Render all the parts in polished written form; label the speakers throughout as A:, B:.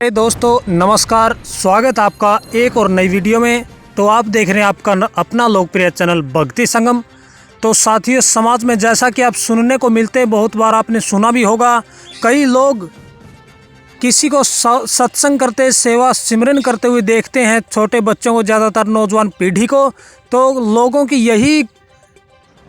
A: दोस्तों नमस्कार, स्वागत आपका एक और नई वीडियो में। तो आप देख रहे हैं आपका अपना लोकप्रिय चैनल भक्ति संगम। तो साथियों, समाज में जैसा कि आप सुनने को मिलते हैं, बहुत बार आपने सुना भी होगा, कई लोग किसी को सत्संग करते, सेवा सिमरन करते हुए देखते हैं, छोटे बच्चों को, ज़्यादातर नौजवान पीढ़ी को। तो लोगों की यही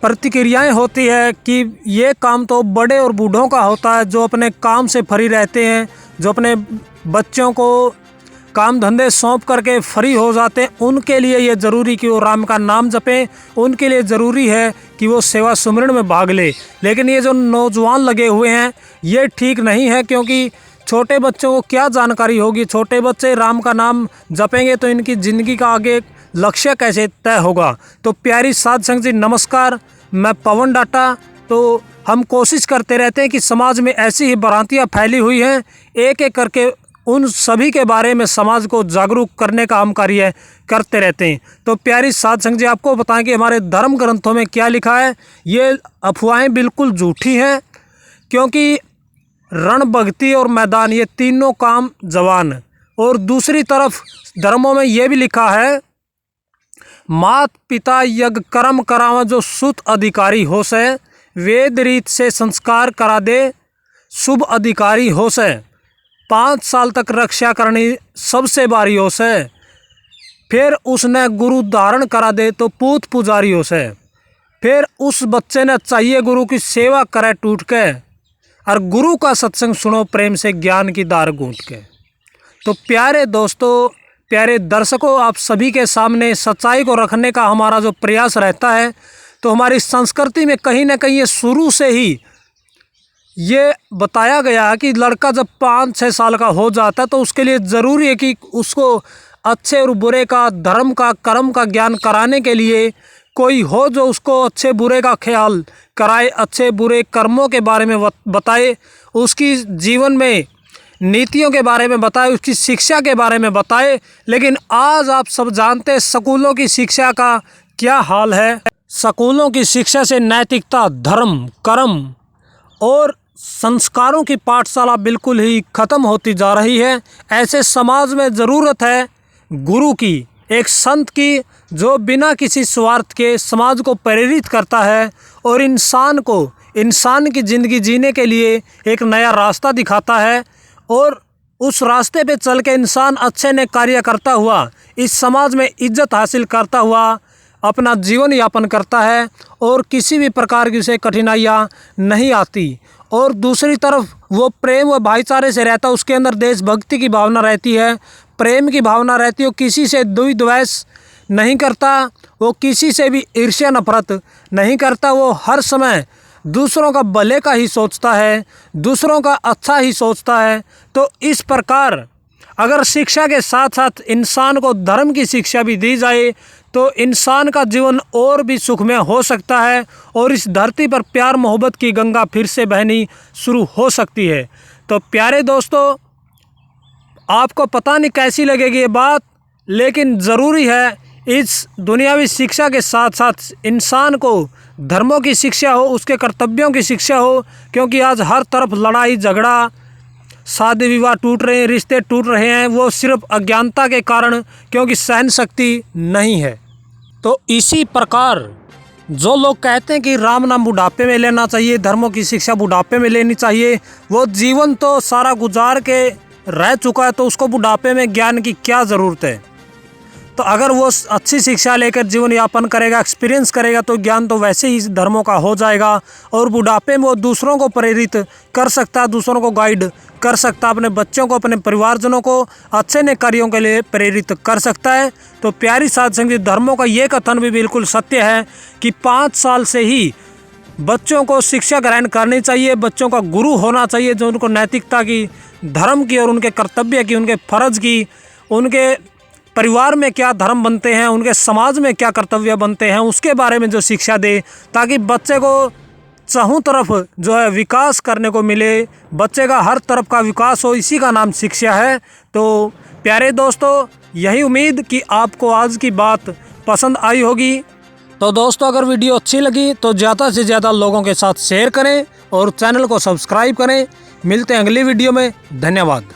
A: प्रतिक्रियाएं होती है कि ये काम तो बड़े और बूढ़ों का होता है, जो अपने काम से फ्री रहते हैं, जो अपने बच्चों को काम धंधे सौंप करके फ्री हो जाते हैं, उनके लिए ये ज़रूरी कि वो राम का नाम जपें, उनके लिए ज़रूरी है कि वो सेवा सुमरन में भाग ले। लेकिन ये जो नौजवान लगे हुए हैं, ये ठीक नहीं है, क्योंकि छोटे बच्चों को क्या जानकारी होगी। छोटे बच्चे राम का नाम जपेंगे तो इनकी ज़िंदगी का आगे लक्ष्य कैसे तय होगा। तो प्यारी साध संगत जी नमस्कार, मैं पवन डाटा। तो हम कोशिश करते रहते हैं कि समाज में ऐसी ही भ्रांतियाँ फैली हुई हैं, एक एक करके उन सभी के बारे में समाज को जागरूक करने का हम कार्य करते रहते हैं। तो प्यारी साध संगत जी, आपको बताएं कि हमारे धर्म ग्रंथों में क्या लिखा है। ये अफवाहें बिल्कुल झूठी हैं, क्योंकि रण, भक्ति और मैदान, ये तीनों काम जवान। और दूसरी तरफ धर्मों में ये भी लिखा है, मात पिता यज्ञ कर्म करावा, जो सुत अधिकारी हो से, वेद रीत से संस्कार करा दे, शुभ अधिकारी हो से, 5 साल तक रक्षा करनी सबसे बारी हो से, फिर उसने गुरु धारण करा दे तो पूत पुजारी हो से, फिर उस बच्चे ने चाहिए गुरु की सेवा करे टूट के, और गुरु का सत्संग सुनो प्रेम से ज्ञान की धार गूंथ के। तो प्यारे दोस्तों, प्यारे दर्शकों, आप सभी के सामने सच्चाई को रखने का हमारा जो प्रयास रहता है, तो हमारी संस्कृति में कहीं ना कहीं ये शुरू से ही ये बताया गया है कि लड़का जब 5-6 साल का हो जाता है तो उसके लिए ज़रूरी है कि उसको अच्छे और बुरे का, धर्म का, कर्म का ज्ञान कराने के लिए कोई हो जो उसको अच्छे बुरे का ख्याल कराए, अच्छे बुरे कर्मों के बारे में बताए, उसकी जीवन में नीतियों के बारे में बताए, उसकी शिक्षा के बारे में बताए। लेकिन आज आप सब जानते हैं स्कूलों की शिक्षा का क्या हाल है। स्कूलों की शिक्षा से नैतिकता, धर्म, कर्म और संस्कारों की पाठशाला बिल्कुल ही ख़त्म होती जा रही है। ऐसे समाज में ज़रूरत है गुरु की, एक संत की, जो बिना किसी स्वार्थ के समाज को प्रेरित करता है और इंसान को, इंसान की ज़िंदगी जीने के लिए एक नया रास्ता दिखाता है, और उस रास्ते पे चल के इंसान अच्छे ने कार्य करता हुआ इस समाज में इज्जत हासिल करता हुआ अपना जीवन यापन करता है, और किसी भी प्रकार की उसे कठिनाइयाँ नहीं आती। और दूसरी तरफ वो प्रेम व भाईचारे से रहता, उसके अंदर देशभक्ति की भावना रहती है, प्रेम की भावना रहती है, वो किसी से द्वेष नहीं करता, वो किसी से भी ईर्ष्या नफरत नहीं करता, वो हर समय दूसरों का भले का ही सोचता है, दूसरों का अच्छा ही सोचता है। तो इस प्रकार अगर शिक्षा के साथ साथ इंसान को धर्म की शिक्षा भी दी जाए तो इंसान का जीवन और भी सुखमय हो सकता है, और इस धरती पर प्यार मोहब्बत की गंगा फिर से बहनी शुरू हो सकती है। तो प्यारे दोस्तों, आपको पता नहीं कैसी लगेगी ये बात, लेकिन ज़रूरी है इस दुनियावी शिक्षा के साथ साथ इंसान को धर्मों की शिक्षा हो, उसके कर्तव्यों की शिक्षा हो, क्योंकि आज हर तरफ लड़ाई झगड़ा, शादी विवाह टूट रहे हैं, रिश्ते टूट रहे हैं, वो सिर्फ अज्ञानता के कारण, क्योंकि सहन शक्ति नहीं है। तो इसी प्रकार जो लोग कहते हैं कि राम नाम बुढ़ापे में लेना चाहिए, धर्मों की शिक्षा बुढ़ापे में लेनी चाहिए, वो जीवन तो सारा गुजार के रह चुका है, तो उसको बुढ़ापे में ज्ञान की क्या ज़रूरत है। तो अगर वो अच्छी शिक्षा लेकर जीवन यापन करेगा, एक्सपीरियंस करेगा, तो ज्ञान तो वैसे ही धर्मों का हो जाएगा, और बुढ़ापे में वो दूसरों को प्रेरित कर सकता है, दूसरों को गाइड कर सकता है, अपने बच्चों को, अपने परिवारजनों को अच्छे ने कार्यों के लिए प्रेरित कर सकता है। तो प्यारी साध संगत, धर्मों का ये कथन भी बिल्कुल सत्य है कि 5 साल से ही बच्चों को शिक्षा ग्रहण करनी चाहिए, बच्चों का गुरु होना चाहिए, जो उनको नैतिकता की, धर्म की और उनके कर्तव्य की, उनके फ़र्ज़ की, उनके परिवार में क्या धर्म बनते हैं, उनके समाज में क्या कर्तव्य बनते हैं, उसके बारे में जो शिक्षा दे, ताकि बच्चे को चारों तरफ जो है विकास करने को मिले, बच्चे का हर तरफ का विकास हो, इसी का नाम शिक्षा है। तो प्यारे दोस्तों, यही उम्मीद कि आपको आज की बात पसंद आई होगी। तो दोस्तों, अगर वीडियो अच्छी लगी तो ज़्यादा से ज़्यादा लोगों के साथ शेयर करें और चैनल को सब्सक्राइब करें। मिलते हैं अगली वीडियो में। धन्यवाद।